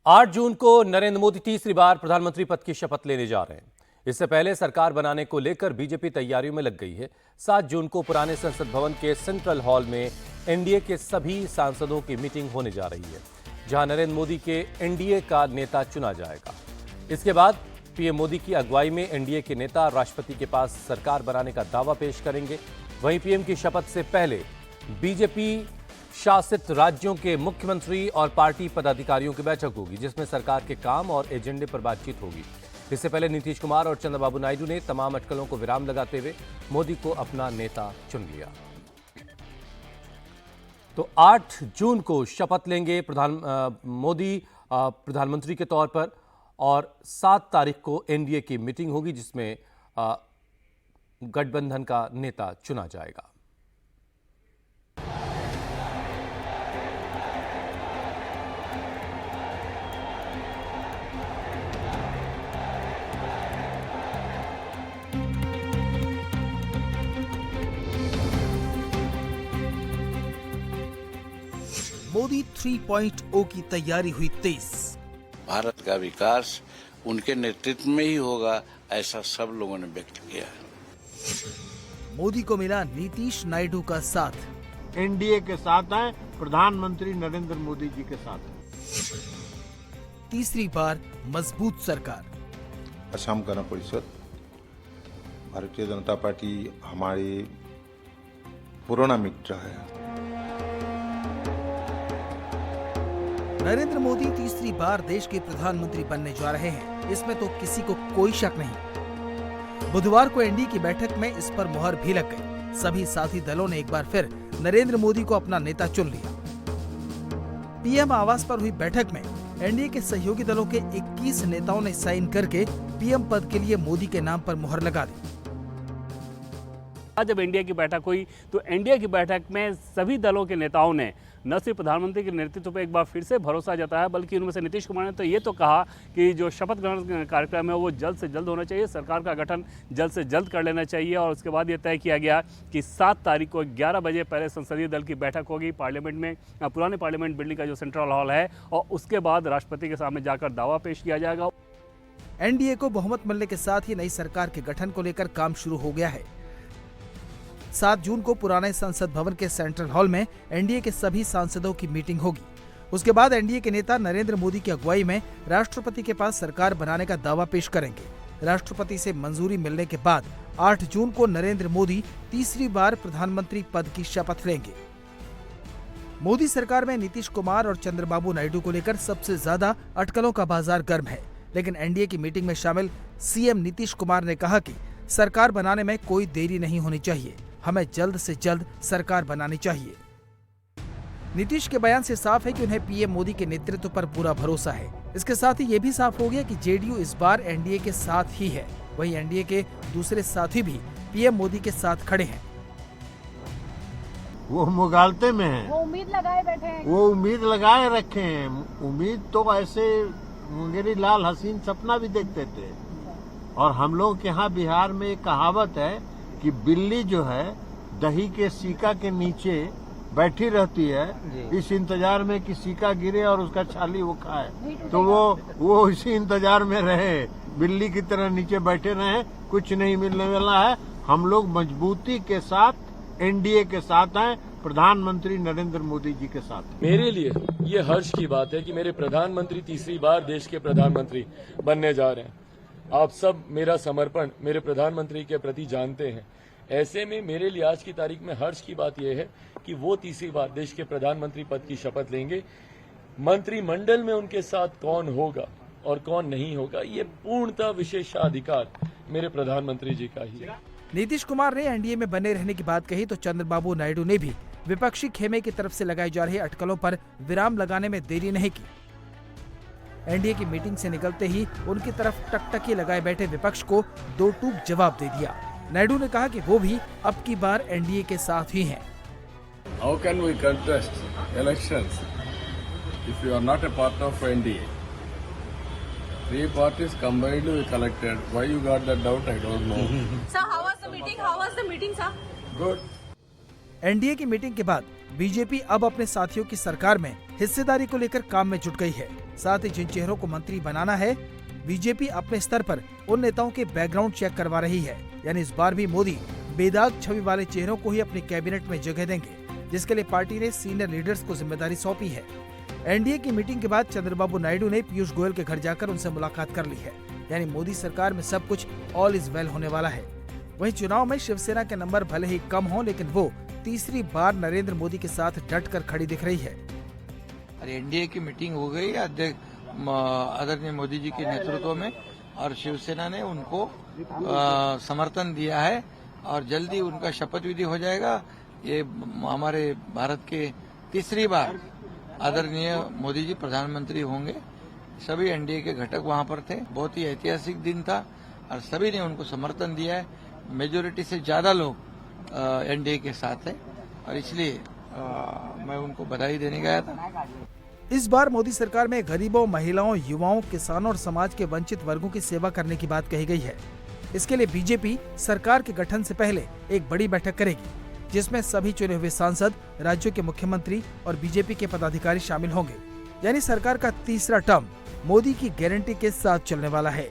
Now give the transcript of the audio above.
8 जून को नरेंद्र मोदी तीसरी बार प्रधानमंत्री पद की शपथ लेने जा रहे हैं। इससे पहले सरकार बनाने को लेकर बीजेपी तैयारियों में लग गई है। 7 जून को पुराने संसद भवन के सेंट्रल हॉल में एनडीए के सभी सांसदों की मीटिंग होने जा रही है, जहां नरेंद्र मोदी के एनडीए का नेता चुना जाएगा। इसके बाद पीएम मोदी की अगुवाई में एनडीए के नेता राष्ट्रपति के पास सरकार बनाने का दावा पेश करेंगे। वहीं पीएम की शपथ से पहले बीजेपी शासित राज्यों के मुख्यमंत्री और पार्टी पदाधिकारियों की बैठक होगी, जिसमें सरकार के काम और एजेंडे पर बातचीत होगी। इससे पहले नीतीश कुमार और चंद्रबाबू नायडू ने तमाम अटकलों को विराम लगाते हुए मोदी को अपना नेता चुन लिया। तो 8 जून को शपथ लेंगे मोदी प्रधानमंत्री के तौर पर, और 7 तारीख को एनडीए की मीटिंग होगी, जिसमें गठबंधन का नेता चुना जाएगा। मोदी 3.0 की तैयारी हुई तेज। भारत का विकास उनके नेतृत्व में ही होगा, ऐसा सब लोगों ने व्यक्त किया है। मोदी को मिला नीतीश नायडू का साथ। एनडीए के साथ हैं, प्रधानमंत्री नरेंद्र मोदी जी के साथ। तीसरी बार मजबूत सरकार। असम गण परिषद, भारतीय जनता पार्टी हमारे पुराना मित्र है। नरेंद्र मोदी तीसरी बार देश के प्रधानमंत्री बनने जा रहे हैं, इसमें तो किसी को कोई शक नहीं। बुधवार को एनडीए की बैठक में इस पर मुहर भी लग गई। सभी साथी दलों ने एक बार फिर नरेंद्र मोदी को अपना नेता चुन लिया। पीएम आवास पर हुई बैठक में एनडीए के सहयोगी दलों के 21 नेताओं ने साइन करके पीएम पद के लिए मोदी के नाम पर मुहर लगा दी। जब एनडीए की बैठक हुई तो एनडीए की बैठक में सभी दलों के नेताओं ने न सिर्फ प्रधानमंत्री के नेतृत्व पर एक बार फिर से भरोसा जताया, बल्कि उनमें से नीतीश कुमार ने तो ये तो कहा कि जो शपथ ग्रहण कार्यक्रम है वो जल्द से जल्द होना चाहिए, सरकार का गठन जल्द से जल्द कर लेना चाहिए। और उसके बाद ये तय किया गया कि 7 तारीख को 11 बजे पहले संसदीय दल की बैठक होगी पार्लियामेंट में, पुराने पार्लियामेंट बिल्डिंग का जो सेंट्रल हॉल है, और उसके बाद राष्ट्रपति के सामने जाकर दावा पेश किया जाएगा। एनडीए को बहुमत मिलने के साथ ही नई सरकार के गठन को लेकर काम शुरू हो गया है। 7 जून को पुराने संसद भवन के सेंट्रल हॉल में एनडीए के सभी सांसदों की मीटिंग होगी। उसके बाद एनडीए के नेता नरेंद्र मोदी की अगुवाई में राष्ट्रपति के पास सरकार बनाने का दावा पेश करेंगे। राष्ट्रपति से मंजूरी मिलने के बाद 8 जून को नरेंद्र मोदी तीसरी बार प्रधानमंत्री पद की शपथ लेंगे। मोदी सरकार में नीतीश कुमार और चंद्रबाबू नायडू को लेकर सबसे ज्यादा अटकलों का बाजार गर्म है, लेकिन एनडीए की मीटिंग में शामिल सीएम नीतीश कुमार ने कहा कि सरकार बनाने में कोई देरी नहीं होनी चाहिए, हमें जल्द से जल्द सरकार बनानी चाहिए। नीतीश के बयान से साफ है कि उन्हें पीएम मोदी के नेतृत्व पर पूरा भरोसा है। इसके साथ ही ये भी साफ हो गया कि जेडीयू इस बार एनडीए के साथ ही है। वहीं एनडीए के दूसरे साथी भी पीएम मोदी के साथ खड़े हैं। वो मुगालते में हैं, वो उम्मीद लगाए बैठे हैं, वो उम्मीद लगाए रखे हैं। उम्मीद तो ऐसे मुंगेरी लाल हसीन सपना भी देखते थे। और हम लोग के यहाँ बिहार में एक कहावत है कि बिल्ली जो है दही के सीका के नीचे बैठी रहती है, इस इंतजार में कि सीका गिरे और उसका छाली वो खाए। तो वो इसी इंतजार में रहे, बिल्ली की तरह नीचे बैठे रहे, कुछ नहीं मिलने वाला है। हम लोग मजबूती के साथ एनडीए के साथ हैं, प्रधानमंत्री नरेंद्र मोदी जी के साथ। मेरे लिए ये हर्ष की बात है कि मेरे प्रधानमंत्री तीसरी बार देश के प्रधानमंत्री बनने जा रहे हैं। आप सब मेरा समर्पण मेरे प्रधानमंत्री के प्रति जानते हैं। ऐसे में मेरे लिए आज की तारीख में हर्ष की बात यह है कि वो तीसरी बार देश के प्रधानमंत्री पद की शपथ लेंगे। मंत्रिमंडल में उनके साथ कौन होगा और कौन नहीं होगा, ये पूर्णतः विशेषाधिकार मेरे प्रधानमंत्री जी का ही है। नीतीश कुमार ने एनडीए में बने रहने की बात कही तो चंद्रबाबू नायडू ने भी विपक्षी खेमे की तरफ से लगाई जा रही अटकलों पर विराम लगाने में देरी नहीं की। एनडीए की मीटिंग से निकलते ही उनकी तरफ टकटकी लगाए बैठे विपक्ष को दो टूक जवाब दे दिया। नायडू ने कहा कि वो भी अब की बार एनडीए के साथ ही हैं। How can we contest elections if you are not a part of NDA? 3 parties combined we collected. Why you got that doubt? I don't know. Sir, how was the meeting? How was the meeting, sir? Good. NDA की meeting के बाद BJP अब अपने साथियों की सरकार में हिस्सेदारी को लेकर काम में जुट गई है। साथ ही जिन चेहरों को मंत्री बनाना है, बीजेपी अपने स्तर पर उन नेताओं के बैकग्राउंड चेक करवा रही है। यानी इस बार भी मोदी बेदाग छवि वाले चेहरों को ही अपनी कैबिनेट में जगह देंगे, जिसके लिए पार्टी ने सीनियर लीडर्स को जिम्मेदारी सौंपी है। एनडीए की मीटिंग के बाद चंद्रबाबू नायडू ने पीयूष गोयल के घर जाकर उनसे मुलाकात कर ली है। यानी मोदी सरकार में सब कुछ ऑल इज वेल होने वाला है। वहीं चुनाव में शिवसेना के नंबर भले ही कम हों, लेकिन वो तीसरी बार नरेंद्र मोदी के साथ डट कर खड़ी दिख रही है। एनडीए की मीटिंग हो गई आदरणीय मोदी जी के नेतृत्व में, और शिवसेना ने उनको समर्थन दिया है और जल्दी उनका शपथ विधि हो जाएगा। ये हमारे भारत के तीसरी बार आदरणीय मोदी जी प्रधानमंत्री होंगे। सभी एनडीए के घटक वहां पर थे। बहुत ही ऐतिहासिक दिन था और सभी ने उनको समर्थन दिया है। मेजोरिटी से ज्यादा लोग एनडीए के साथ है और इसलिए मैं उनको बधाई देने गया था। इस बार मोदी सरकार में गरीबों, महिलाओं, युवाओं, किसानों और समाज के वंचित वर्गों की सेवा करने की बात कही गई है। इसके लिए बीजेपी सरकार के गठन से पहले एक बड़ी बैठक करेगी, जिसमें सभी चुने हुए सांसद, राज्यों के मुख्यमंत्री और बीजेपी के पदाधिकारी शामिल होंगे। यानी सरकार का तीसरा टर्म मोदी की गारंटी के साथ चलने वाला है।